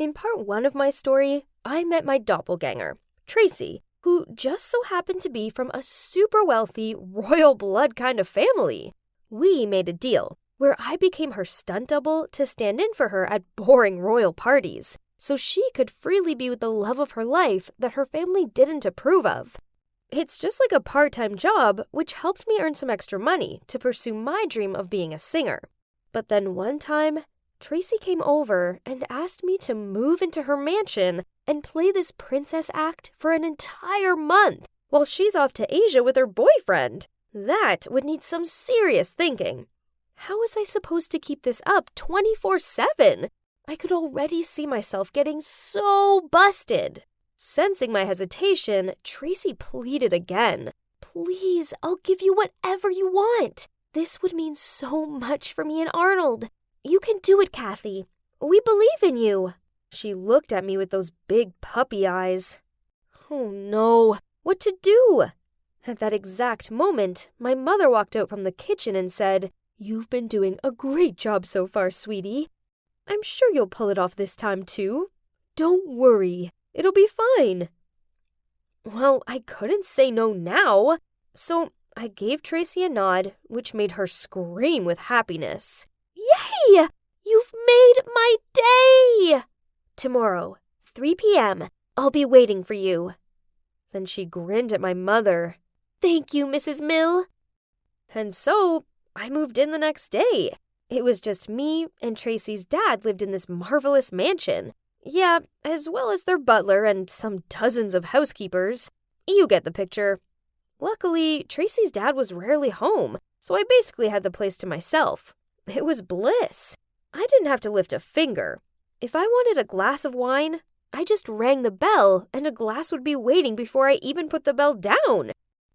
In part 1 of my story, I met my doppelgänger, Tracy, who just so happened to be from a super wealthy, royal blood kind of family. We made a deal where I became her stunt double to stand in for her at boring royal parties, so she could freely be with the love of her life that her family didn't approve of. It's just like a part-time job, which helped me earn some extra money to pursue my dream of being a singer. But then one time, Tracy came over and asked me to move into her mansion and play this princess act for an entire month while she's off to Asia with her boyfriend. That would need some serious thinking. How was I supposed to keep this up 24/7? I could already see myself getting so busted. Sensing my hesitation, Tracy pleaded again. "Please, I'll give you whatever you want. This would mean so much for me and Arnold. You can do it, Cathy. We believe in you." She looked at me with those big puppy eyes. Oh no, what to do? At that exact moment, my mother walked out from the kitchen and said, "You've been doing a great job so far, sweetie. I'm sure you'll pull it off this time too. Don't worry, it'll be fine." Well, I couldn't say no now, so I gave Tracy a nod, which made her scream with happiness. "Yay! You've made my day! Tomorrow, 3 p.m., I'll be waiting for you." Then she grinned at my mother. "Thank you, Mrs. Mill." And so I moved in the next day. It was just me, and Tracy's dad lived in this marvelous mansion. Yeah, as well as their butler and some dozens of housekeepers. You get the picture. Luckily, Tracy's dad was rarely home, so I basically had the place to myself. It was bliss. I didn't have to lift a finger. If I wanted a glass of wine, I just rang the bell and a glass would be waiting before I even put the bell down.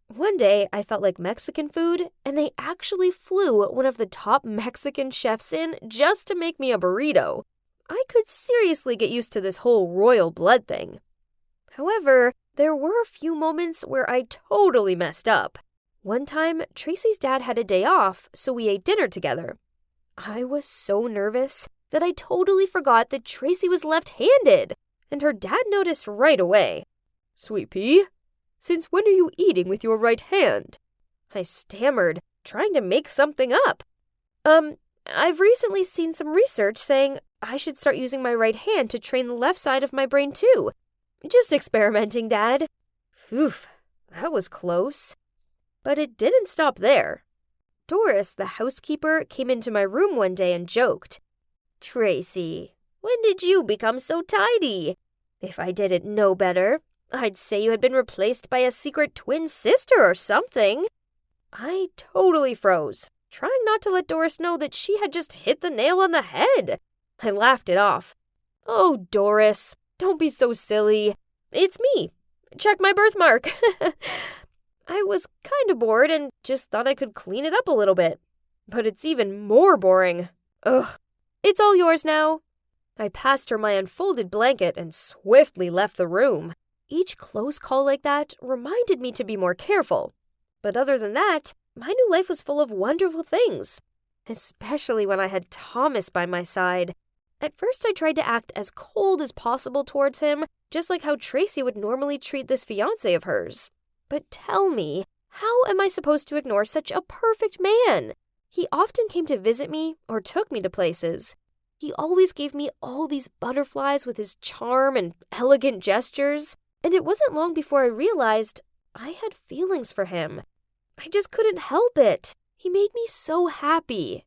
One day, I felt like Mexican food, and they actually flew one of the top Mexican chefs in just to make me a burrito. I could seriously get used to this whole royal blood thing. However, there were a few moments where I totally messed up. One time, Tracy's dad had a day off, so we ate dinner together. I was so nervous that I totally forgot that Tracy was left-handed, and her dad noticed right away. "Sweet pea, since when are you eating with your right hand?" I stammered, trying to make something up. I've recently seen some research saying I should start using my right hand to train the left side of my brain too. Just experimenting, Dad." Oof, that was close. But it didn't stop there. Doris, the housekeeper, came into my room one day and joked, "Tracy, when did you become so tidy? If I didn't know better, I'd say you had been replaced by a secret twin sister or something." I totally froze, trying not to let Doris know that she had just hit the nail on the head. I laughed it off. "Oh, Doris, don't be so silly. It's me. Check my birthmark." I was kind of bored and just thought I could clean it up a little bit. But it's even more boring. Ugh. "It's all yours now." I passed her my unfolded blanket and swiftly left the room. Each close call like that reminded me to be more careful. But other than that, my new life was full of wonderful things. Especially when I had Thomas by my side. At first I tried to act as cold as possible towards him, just like how Tracy would normally treat this fiancé of hers. But tell me, how am I supposed to ignore such a perfect man? He often came to visit me or took me to places. He always gave me all these butterflies with his charm and elegant gestures, and it wasn't long before I realized I had feelings for him. I just couldn't help it. He made me so happy.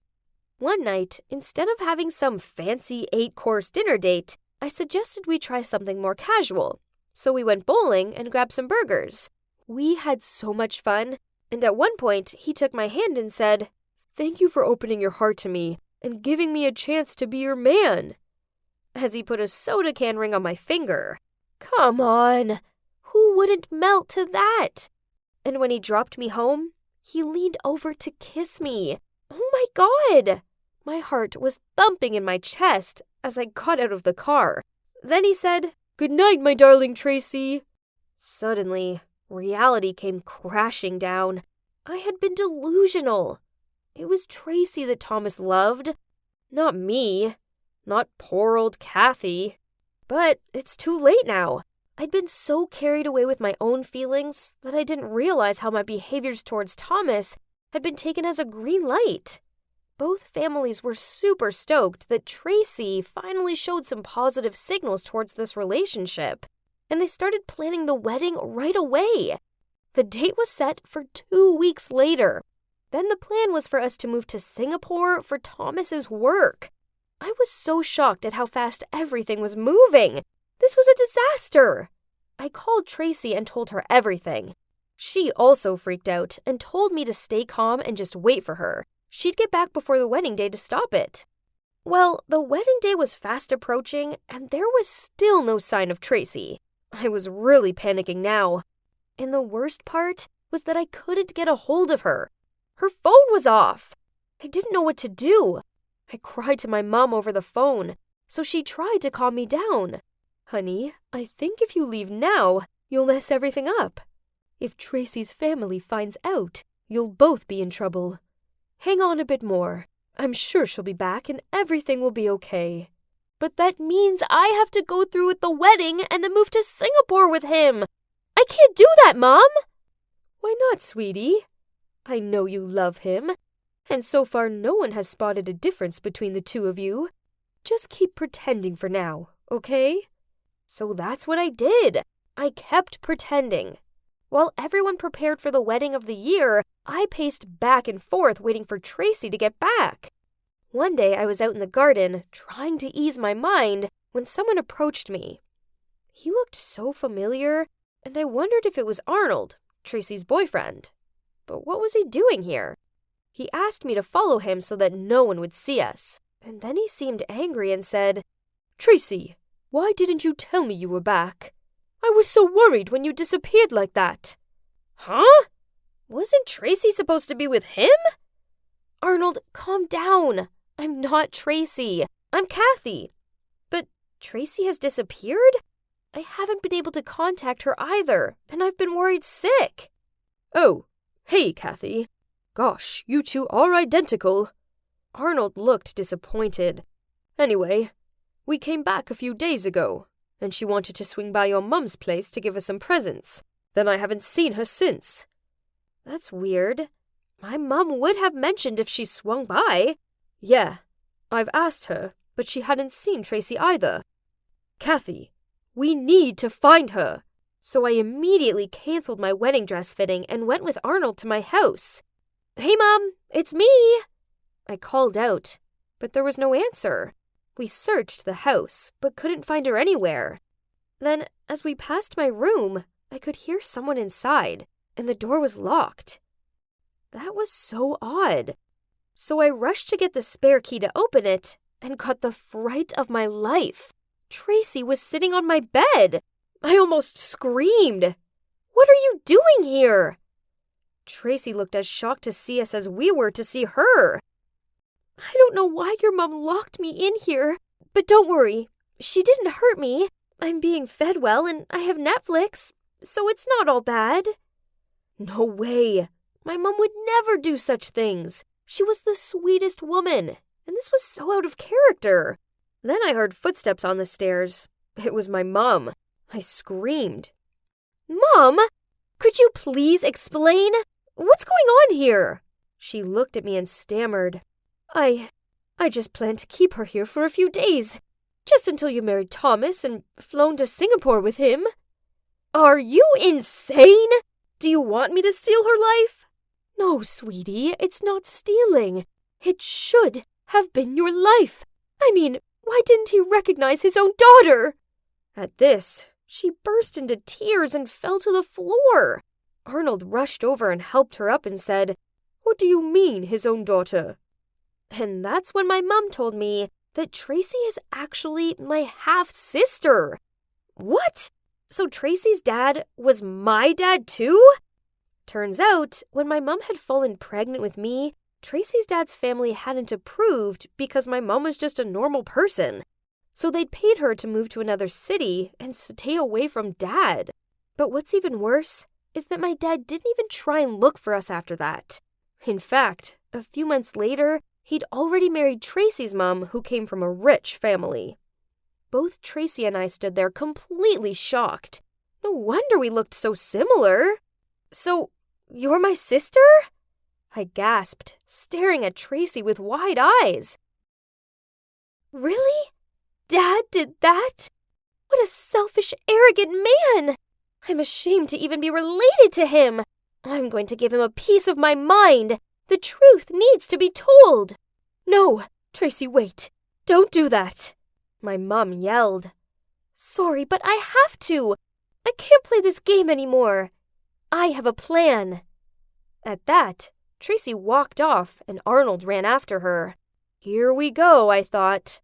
One night, instead of having some fancy 8-course dinner date, I suggested we try something more casual. So we went bowling and grabbed some burgers. We had so much fun, and at one point, he took my hand and said, "Thank you for opening your heart to me and giving me a chance to be your man," as he put a soda can ring on my finger. Come on, who wouldn't melt to that? And when he dropped me home, he leaned over to kiss me. Oh my God! My heart was thumping in my chest as I got out of the car. Then he said, "Good night, my darling Tracy." Suddenly, reality came crashing down. I had been delusional. It was Tracy that Thomas loved, not me, not poor old Cathy. But it's too late now. I'd been so carried away with my own feelings that I didn't realize how my behaviors towards Thomas had been taken as a green light. Both families were super stoked that Tracy finally showed some positive signals towards this relationship, and they started planning the wedding right away. The date was set for 2 weeks later. Then the plan was for us to move to Singapore for Thomas's work. I was so shocked at how fast everything was moving. This was a disaster. I called Tracy and told her everything. She also freaked out and told me to stay calm and just wait for her. She'd get back before the wedding day to stop it. Well, the wedding day was fast approaching, and there was still no sign of Tracy. I was really panicking now. And the worst part was that I couldn't get a hold of her. Her phone was off. I didn't know what to do. I cried to my mom over the phone, so she tried to calm me down. Honey, I think if you leave now, you'll mess everything up. If Tracy's family finds out, you'll both be in trouble. Hang on a bit more. I'm sure she'll be back and everything will be okay. But that means I have to go through with the wedding and then move to Singapore with him. I can't do that, Mom. Why not, sweetie? I know you love him, and so far no one has spotted a difference between the two of you. Just keep pretending for now, okay? So that's what I did. I kept pretending. While everyone prepared for the wedding of the year, I paced back and forth waiting for Tracy to get back. One day I was out in the garden trying to ease my mind when someone approached me. He looked so familiar, and I wondered if it was Arnold, Tracy's boyfriend. But what was he doing here? He asked me to follow him so that no one would see us, and then he seemed angry and said, "Tracy, why didn't you tell me you were back? I was so worried when you disappeared like that." Huh? Wasn't Tracy supposed to be with him? Arnold, calm down. I'm not Tracy. I'm Cathy. But Tracy has disappeared? I haven't been able to contact her either, and I've been worried sick. Oh, hey, Cathy. Gosh, you two are identical. Arnold looked disappointed. Anyway, we came back a few days ago, and she wanted to swing by your mum's place to give us some presents. Then I haven't seen her since. That's weird. My mum would have mentioned if she swung by. Yeah, I've asked her, but she hadn't seen Tracy either. Cathy, we need to find her. So I immediately canceled my wedding dress fitting and went with Arnold to my house. Hey, Mom, it's me. I called out, but there was no answer. We searched the house, but couldn't find her anywhere. Then, as we passed my room, I could hear someone inside, and the door was locked. That was so odd. So I rushed to get the spare key to open it, and got the fright of my life. Tracy was sitting on my bed. I almost screamed. What are you doing here? Tracy looked as shocked to see us as we were to see her. I don't know why your mom locked me in here, but don't worry. She didn't hurt me. I'm being fed well and I have Netflix, so it's not all bad. No way. My mom would never do such things. She was the sweetest woman, and this was so out of character. Then I heard footsteps on the stairs. It was my mom. I screamed. Mom, could you please explain? What's going on here? She looked at me and stammered. I just planned to keep her here for a few days, just until you married Thomas and flown to Singapore with him. Are you insane? Do you want me to steal her life? No, sweetie, it's not stealing. It should have been your life. I mean, why didn't he recognize his own daughter? At this, she burst into tears and fell to the floor. Arnold rushed over and helped her up and said, What do you mean, his own daughter? And that's when my mom told me that Tracy is actually my half-sister. What? So Tracy's dad was my dad too? Turns out, when my mom had fallen pregnant with me, Tracy's dad's family hadn't approved because my mom was just a normal person. So they'd paid her to move to another city and stay away from dad. But what's even worse is that my dad didn't even try and look for us after that. In fact, a few months later, he'd already married Tracy's mom, who came from a rich family. Both Tracy and I stood there completely shocked. No wonder we looked so similar. So, you're my sister? I gasped, staring at Tracy with wide eyes. Really? Dad did that? What a selfish, arrogant man! I'm ashamed to even be related to him. I'm going to give him a piece of my mind. The truth needs to be told. No, Tracy, wait. Don't do that. My mom yelled. Sorry, but I have to. I can't play this game anymore. I have a plan. At that, Tracy walked off and Arnold ran after her. Here we go, I thought.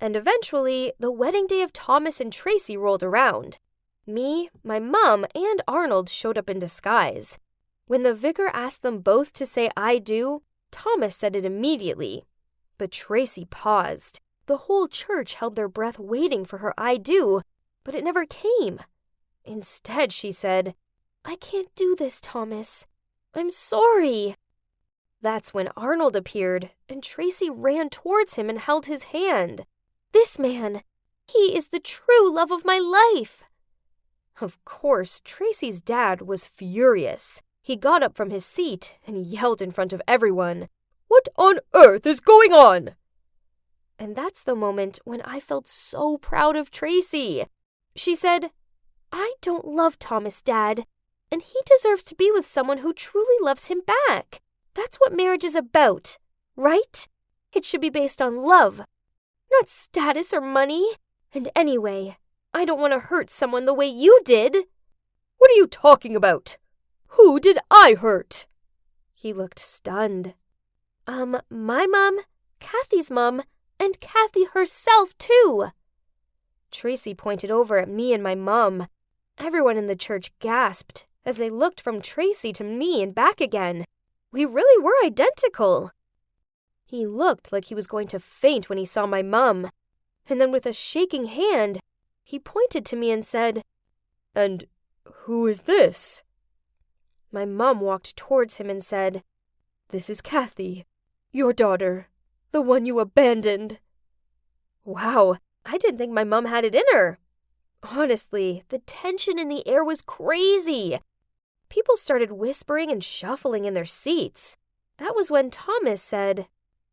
And eventually, the wedding day of Thomas and Tracy rolled around. Me, my mom, and Arnold showed up in disguise. When the vicar asked them both to say I do, Thomas said it immediately. But Tracy paused. The whole church held their breath waiting for her I do, but it never came. Instead, she said, I can't do this, Thomas. I'm sorry. That's when Arnold appeared, and Tracy ran towards him and held his hand. This man, he is the true love of my life. Of course, Tracy's dad was furious. He got up from his seat and yelled in front of everyone, What on earth is going on? And that's the moment when I felt so proud of Tracy. She said, I don't love Thomas, Dad, and he deserves to be with someone who truly loves him back. That's what marriage is about, right? It should be based on love, not status or money. And anyway, I don't want to hurt someone the way you did. What are you talking about? Who did I hurt? He looked stunned. My mom, Cathy's mom, and Cathy herself, too. Tracy pointed over at me and my mom. Everyone in the church gasped as they looked from Tracy to me and back again. We really were identical. He looked like he was going to faint when he saw my mom. And then with a shaking hand, he pointed to me and said, And who is this? My mom walked towards him and said, This is Cathy, your daughter, the one you abandoned. Wow, I didn't think my mom had it in her. Honestly, the tension in the air was crazy. People started whispering and shuffling in their seats. That was when Thomas said,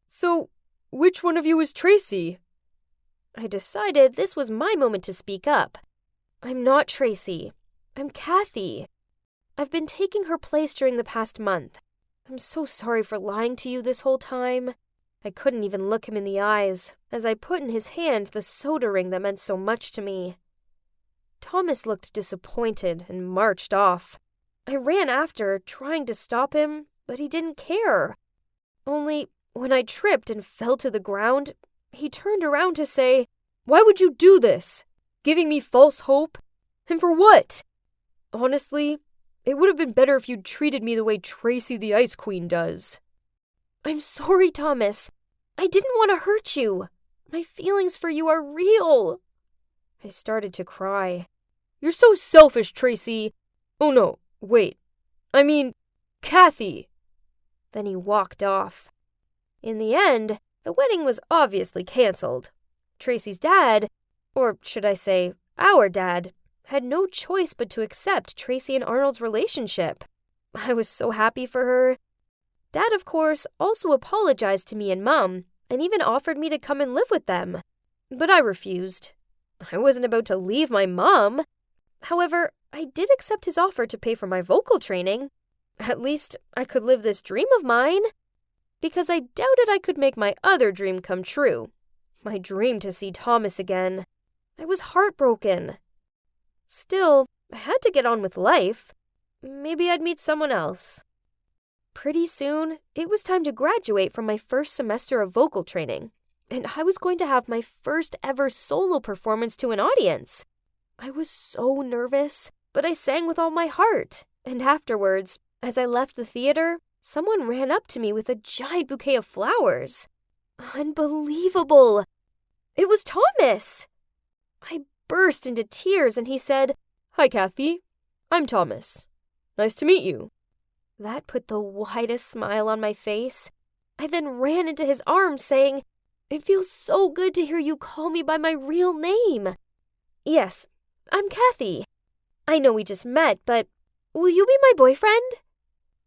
So, which one of you is Tracy? I decided this was my moment to speak up. I'm not Tracy. I'm Cathy. I've been taking her place during the past month. I'm so sorry for lying to you this whole time. I couldn't even look him in the eyes as I put in his hand the soda ring that meant so much to me. Thomas looked disappointed and marched off. I ran after, trying to stop him, but he didn't care. Only, when I tripped and fell to the ground, he turned around to say, Why would you do this? Giving me false hope? And for what? Honestly, it would have been better if you'd treated me the way Tracy the Ice Queen does. I'm sorry, Thomas. I didn't want to hurt you. My feelings for you are real. I started to cry. You're so selfish, Tracy. Oh no, wait. I mean, Cathy. Then he walked off. In the end, the wedding was obviously canceled. Tracy's dad, or should I say, our dad, had no choice but to accept Tracy and Arnold's relationship. I was so happy for her. Dad, of course, also apologized to me and Mom, and even offered me to come and live with them. But I refused. I wasn't about to leave my mom. However, I did accept his offer to pay for my vocal training. At least, I could live this dream of mine. Because I doubted I could make my other dream come true. My dream to see Thomas again. I was heartbroken. Still, I had to get on with life. Maybe I'd meet someone else. Pretty soon, it was time to graduate from my first semester of vocal training, and I was going to have my first ever solo performance to an audience. I was so nervous, but I sang with all my heart, and afterwards, as I left the theater, someone ran up to me with a giant bouquet of flowers. Unbelievable! It was Thomas! I burst into tears and he said, Hi, Cathy. I'm Thomas. Nice to meet you. That put the widest smile on my face. I then ran into his arms saying, It feels so good to hear you call me by my real name. Yes, I'm Cathy. I know we just met, but will you be my boyfriend?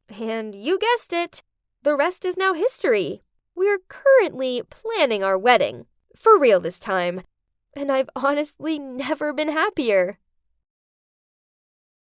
And you guessed it. The rest is now history. We're currently planning our wedding. For real this time. And I've honestly never been happier.